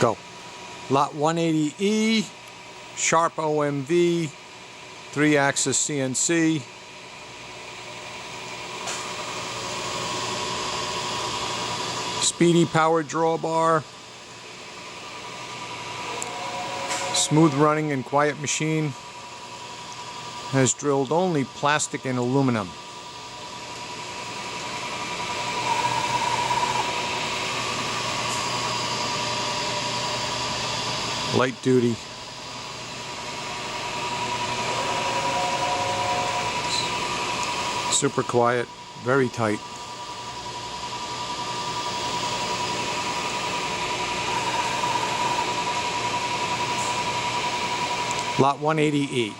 Go. Lot 180E, Sharp OMV, 3-axis CNC. Speedy power drawbar. Smooth running and quiet machine. Has drilled only plastic and aluminum. Light duty. Super quiet, very tight. Lot 180E.